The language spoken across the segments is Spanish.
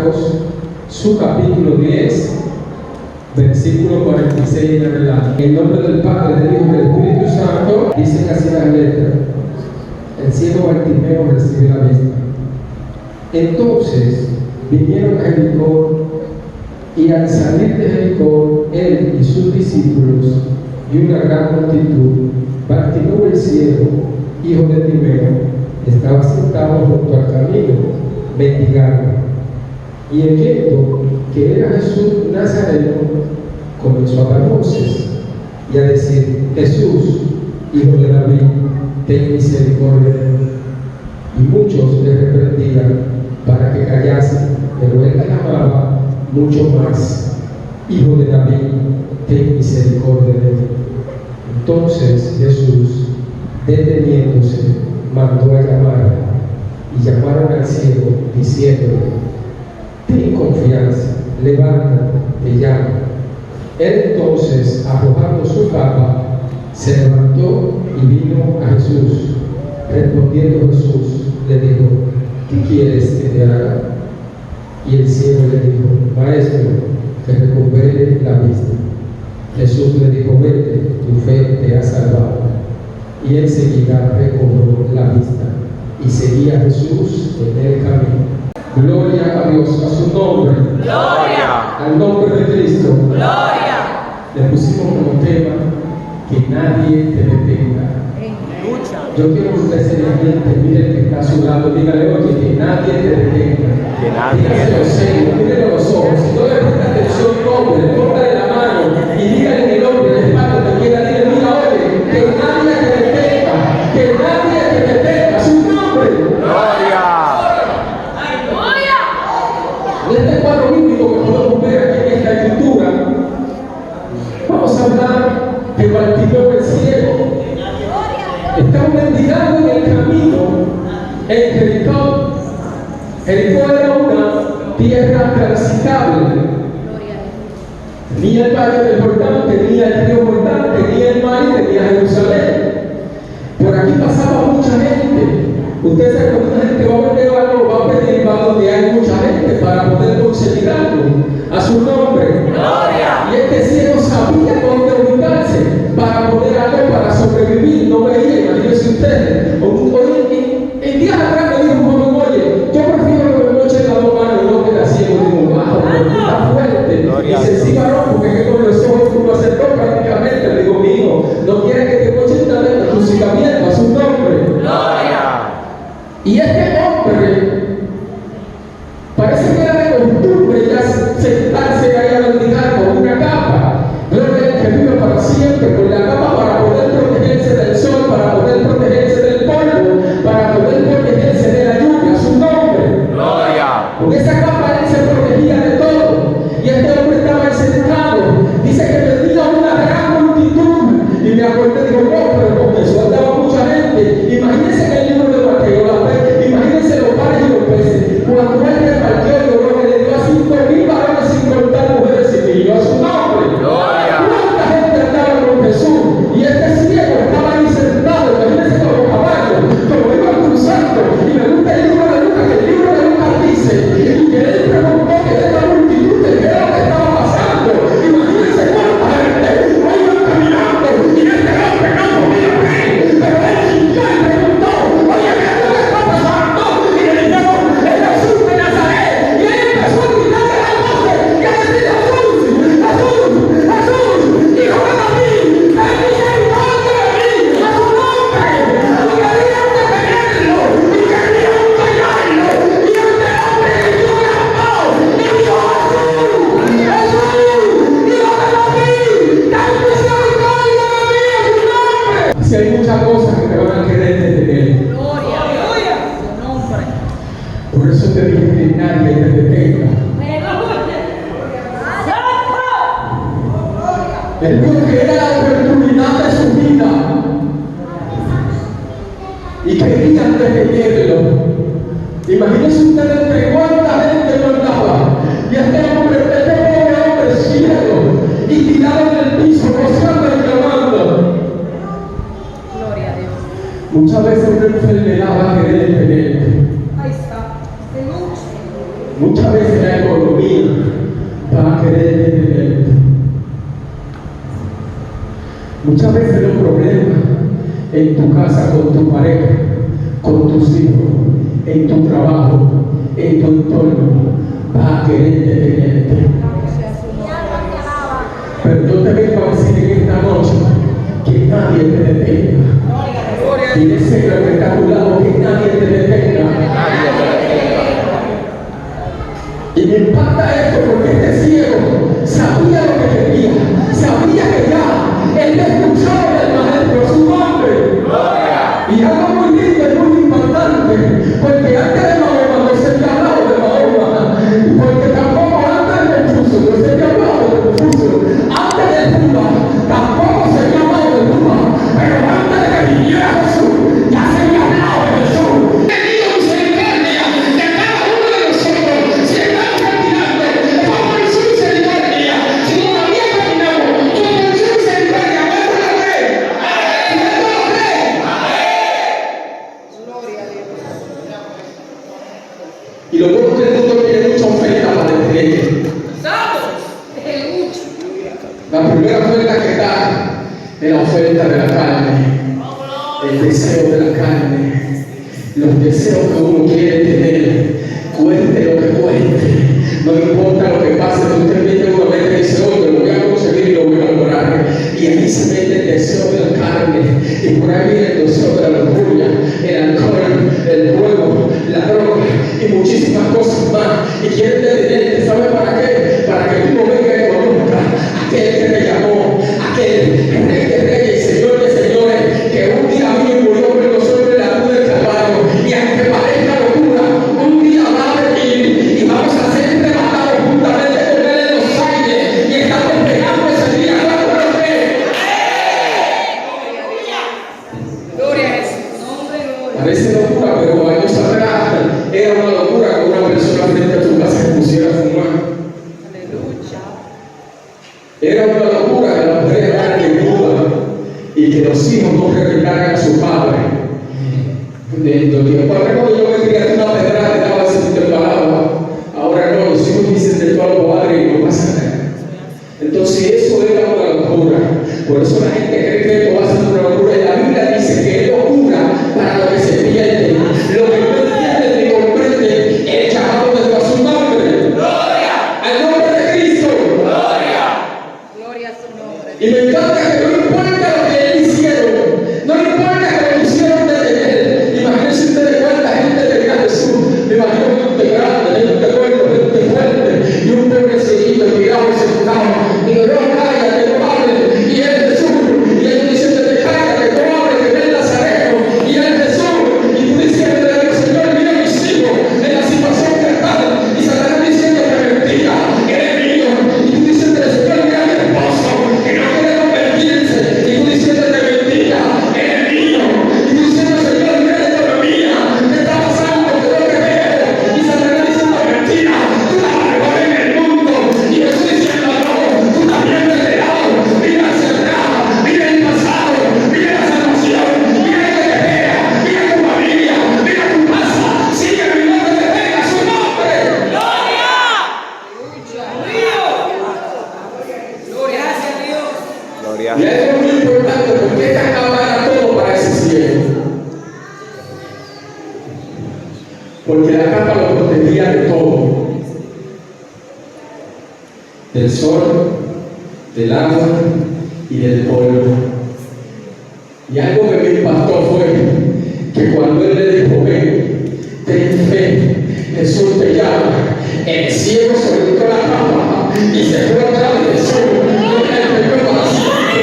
Marcos, su capítulo 10, versículo 46 en adelante. En nombre del Padre, del Hijo y del Espíritu Santo, dicen así las letras. El ciego Bartimeo recibe la vista. Entonces vinieron a Jericó, y al salir de Jericó, él y sus discípulos y una gran multitud, Bartimeo el ciego, hijo de Timeo, estaba sentado junto al camino, mendigando. Y oyendo que era Jesús Nazareno, comenzó a dar voces y a decir: Jesús, hijo de David, ten misericordia de mí. Y muchos le reprendían para que callase, pero él clamaba mucho más: Hijo de David, ten misericordia de mí. Entonces Jesús, deteniéndose, mandó a llamar, y llamaron al ciego, diciéndole: ten confianza, levántate, te llamo. Él entonces, arrojando su capa, se levantó y vino a Jesús. Respondiendo Jesús, le dijo: ¿qué quieres que te haga? Y el ciego le dijo: Maestro, que recupere la vista. Jesús le dijo: vete, tu fe te ha salvado. Y enseguida recobró la vista y seguía a Jesús en el camino. Gloria a Dios, a su nombre. Gloria. Al nombre de Cristo. Gloria. Le pusimos como tema: que nadie te detenga. Yo quiero que usted se levante, mire el que está a su lado, dígale: oye, que nadie te detenga. Que nadie Dígase los senos, mírele los ojos. Si no le presta atención, hombre, póngale la mano y dígale en el hombre, el espalda, que quiera, dile: mira, oye, que nadie te detenga, que nadie te detenga. Su nombre. Gloria. En este cuadro bíblico que podemos ver aquí en esta escritura, vamos a hablar de Bartimeo el ciego. Estaba mendigando en el camino en Jericó. Jericó era una tierra transitable. Tenía el valle del Jordán, tenía el río Jordán, tenía el mar y tenía Jerusalén. Por aquí pasaba mucha gente. Usted sabe que mucha gente va a vender algo, va a pedir va donde hay mucha gente para poder conseguir algo. A su nombre. Gloria. Y este ciego sabía dónde ubicarse para poder algo para sobrevivir. No veía, imagínense ustedes. Hoy, en días atrás me dijo un joven: oye, yo prefiero que me mochen las dos manos y no quede ciego. Digo: bajo, está fuerte. Gloria. Dice: sí, varón, porque es que con los ojos tú lo haces todo prácticamente. Le digo: mi hijo, no quiere que te mochen también, tu siga viendo, a su nombre. Gloria. Y este hombre parece que era de costumbre ya sentarse ahí a mendigar con una capa. Gloria al que vive para siempre, con la capa para poder protegerse del sol, para poder protegerse del polvo, para poder protegerse de la lluvia. Su nombre. Gloria. Con esa capa él se protegía de todo. Y este hombre estaba ahí sentado. Dice que venía una gran multitud. Y me acordé, digo: no, pero con eso andaba mucha gente. Imagínense que el libro de Mateo, imagínense los panes y los peces. Cuando él repartió, yo creo que le dio a 5,000 varones sin contar mujeres y niños. A su nombre. Gloria. ¿Cuánta gente andaba con Jesús? Y este ciego estaba ahí sentado. Imagínense con los caballos, como iban cruzando. Y me gusta el libro de Lucas, que el libro de Lucas dice que él preguntó que esta multitud de qué era lo que estaba pasando. Imagínense cuánta gente iban caminando. Y este hombre no podía ver, pero él sintió y preguntó: oye, ¿qué es lo que está pasando? Y le dijeron: es Jesús de Nazaret. Y él empezó a gritarle a la voz y a decir: Jesús, Jesús, Jesús, hijo de David, ten misericordia de mí. A su nombre. Y querían detenerlo y querían callarlo. Y este hombre gritó y gritó y dijo: Jesús, Jesús, hijo de David, ten misericordia de mí. A su nombre. Si hay muchas cosas que te van a querer detener. Gloria. Su nombre. Por eso te dije que nadie te detenga. Él vio que era la oportunidad de su vida y querían detenerlo. Imagínense ustedes entre cuánta gente no andaba. Y este hombre, este pobre hombre ciego y tirado en el piso, gozando y clamando. Gloria a Dios. Muchas veces una enfermedad va a querer detenerte. Ahí está. Muchas veces la economía va a querer detenerte. Muchas veces los problemas en tu casa con tu pareja, con tus hijos, en tu trabajo, en tu entorno, va a querer detenerte. Pero yo te vengo a decir en esta noche que nadie te detenga. Y deseo que está a tu lado, que nadie te detenga. Y me impacta esto porque este ciego sabía lo que quería, sabía que ya él escuchaba del maestro su nombre. Y algo muy lindo y muy impactante, porque antes de Mahoma no se te ha hablado de Mahoma, porque tampoco antes de Confucio no se te ha hablado de Confucio, antes de Buda tampoco se te ha hablado de Buda, pero antes de que viniera Jesús ya se me ha hablado de Jesús. Tenido misericordia de cada uno de nosotros, si estamos caminando como en su misericordia, si todavía caminamos como en su misericordia, ¿cuánto lo cree? ¿Cuánto lo cree? Y lo bueno que el mundo tiene mucha oferta para detenerte. La primera oferta que da es la oferta de la carne, el deseo de la carne, los deseos que uno quiere tener, cueste lo que cueste, no importa lo que pase. Usted viene una vez y dice, oye, lo voy a conseguir y lo voy a lograr, y ahí se mete el deseo de la carne, y por ahí viene el deseo de la lujuria, el alcohol, el juego, la droga y muchísimas cosas más, y quieren detenerte. ¿Sabe para qué? Para que tú no vengas y conozcas aquel que te llamó, aquel Rey de Reyes y Señor de Señores, que un día vino y murió por nosotros en la cruz del Calvario, y aunque parezca locura, un día va a venir y vamos a ser arrebatados juntamente con él en los aires, y estamos esperando ese día. ¿Cuánto lo creen? Gloria a Jesús. Nombre, gloria. Parece locura, pero años atrás era una locura que una persona frente a tu casa se pusiera a fumar. Aleluya. Era una locura que las mujeres eran desnudas y que los hijos no respetaran a su padre. Cuando yo me crié una pedrada, te daba ese tipo de palabras. Ahora no, los hijos dicen de todo al padre y no pasa nada. Entonces eso era una locura. Por eso la gente cree que esto va a ser una locura. Y la Biblia dice que es locura para los que se pierden, lo que no entienden ni comprenden el llamado de Dios a su nombre. ¡Gloria! ¡Al nombre de Cristo! ¡Gloria! Gloria a su nombre. Y me encanta que no importa lo que él hicieron, no importa que lo hicieron desde él. Imagínense ustedes cuánta gente tenía Jesús. Me imagino gente grande, gente fuerte, gente fuerte, y un pobrecito tirado y sentado. Y yo, cállate, no hables. Y él Jesús, y él diciéndote, cállate, no hables, que ven Nazareno. Y él Jesús, y tú diciéndole, Señor, mira a mis hijos en la situación que están. Y Satanás diciendo que mentira, que eres mío. Y tú diciéndole, Señor, mira a mi esposo, que no quiere convertirse. Y tú diciéndole, mentira, eres mío. Y tú diciendo, Señor, mira la economía, ¿qué está pasando? ¿Qué es lo que veo? Y Satanás diciendo, mentira, tú la mejor en el mundo. Y Jesús diciendo, no, tú también me has dado. Mira hacia atrás, mira el pasado, mira la salvación, mira lo que te espera, mira tu familia, mira tu casa. Sigue mi nombre, te venga su nombre. Gloria. Gracias a Dios. Gloria. Y esto es muy importante porque esta cámara era todo para ese cielo. Porque la capa lo protegía de todo. Del sol, del agua y del polvo. Y algo que me impactó fue que cuando él le dijo, ven, ten fe, Jesús te llama, el ciego soltó la capa y se fue atrás de Jesús. No le entregó para siempre.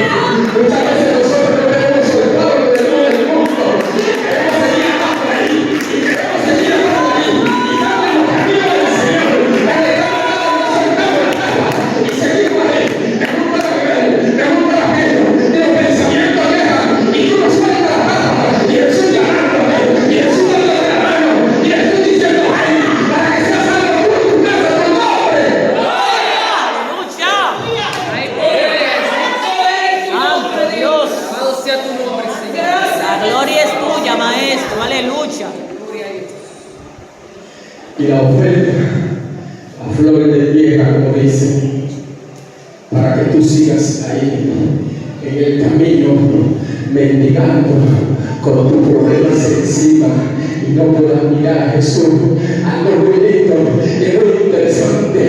Muchas veces nosotros no queremos soltar lo del mundo. Y queremos seguir atrás por ahí. Y queremos seguir atrás por ahí. Y darle los caminos del Señor. Porque cada lado nos soltamos la capa y seguimos ahí. Me gusta lo que ven, me gusta aquello. Y los pensamientos llegan y tú no sueltas la capa. Y Jesús llamándote. flores de tierra, como dicen, para que tú sigas ahí, en el camino, mendigando, con tus problemas encima, y no puedas mirar a Jesús. Algo muy lindo y muy interesante,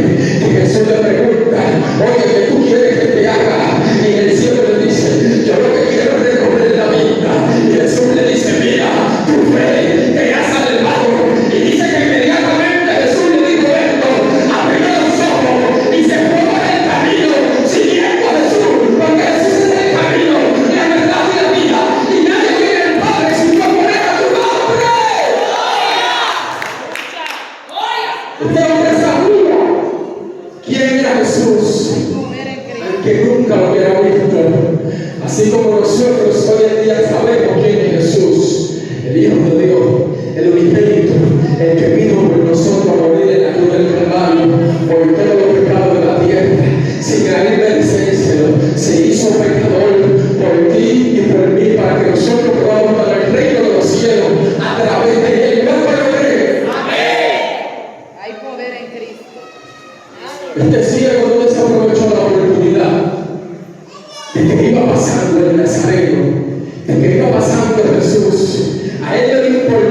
que Jesús le pregunta, oye, ¿qué tú quieres que te haga? Y el cielo le dice, yo lo que quiero es recorrer la vida. Y Jesús le dice, mira, tu fe te ha salvado. Y dice que inmediatamente Jesús le dijo esto, abrió los ojos y se fue por el camino, siguiendo a Jesús, porque Jesús es el camino, la verdad y la vida. Y nadie viene al Padre si no pone a tu nombre. Este hombre sabía quién era Jesús, que nunca lo hubiera visto, así como nosotros hoy en día sabemos quién es Jesús, el Hijo de Dios, el unigénito, el que vino por nosotros a morir en la cruz del Calvario, por todos los pecados de la tierra, sin él merecérselo, se hizo pecador por ti y por mí, para que nosotros podamos para el reino de los cielos a través de él. ¿No puede creer? Hay poder en Cristo. Este ciego no desaprovechó la oportunidad de que iba pasando el Nazareno, de que iba pasando Jesús. A él le importaba